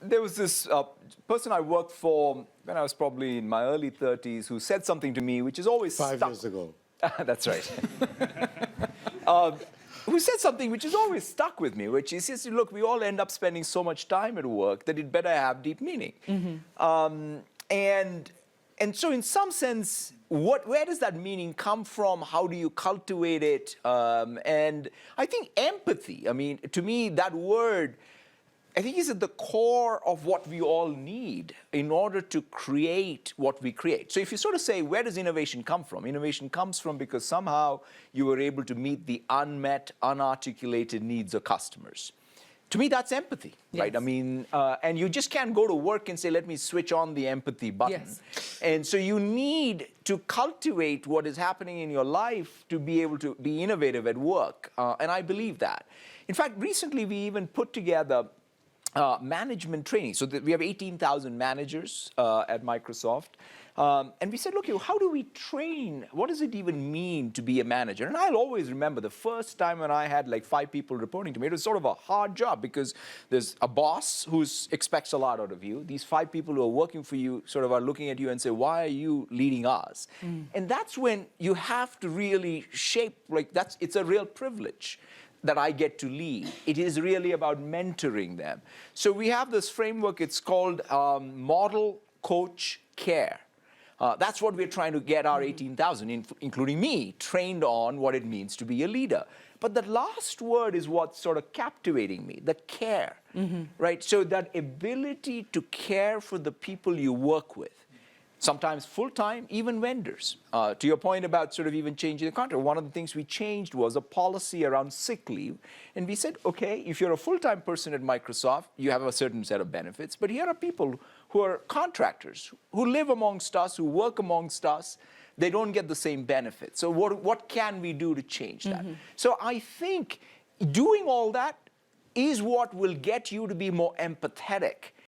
there was this person I worked for when I was probably in my early 30s who said something to me which is always 5 stuck. years ago. That's right. Who said something which has always stuck with me, which is, says, look, we all end up spending so much time at work that it better have deep meaning. And so in some sense, where does that meaning come from? How do you cultivate it? And I think empathy, I mean, to me, that word, I think is at the core of what we all need in order to create what we create. So if you sort of say, where does innovation come from? Innovation comes from because somehow you were able to meet the unmet, unarticulated needs of customers. To me, that's empathy, right? I mean, and you just can't go to work and say, let me switch on the empathy button. And so you need to cultivate what is happening in your life to be able to be innovative at work. And I believe that. In fact, recently we even put together management training. So we have 18,000 managers at Microsoft. And we said, look, how do we train? What does it even mean to be a manager? And I'll always remember the first time when I had like 5 people reporting to me, it was sort of a hard job because there's a boss who expects a lot out of you. These 5 people who are working for you sort of are looking at you and say, why are you leading us? And that's when you have to really shape, like it's a real privilege that I get to lead. It is really about mentoring them. So we have this framework, it's called Model, Coach, Care. That's what we're trying to get our 18,000, including me, trained on what it means to be a leader. But the last word is what's sort of captivating me, the care, right? So that ability to care for the people you work with. Sometimes full-time, even vendors. To your point about sort of even changing the contract, one of the things we changed was a policy around sick leave. And we said, okay, if you're a full-time person at Microsoft, you have a certain set of benefits. But here are people who are contractors, who live amongst us, who work amongst us. They don't get the same benefits. So what can we do to change that? So I think doing all that is what will get you to be more empathetic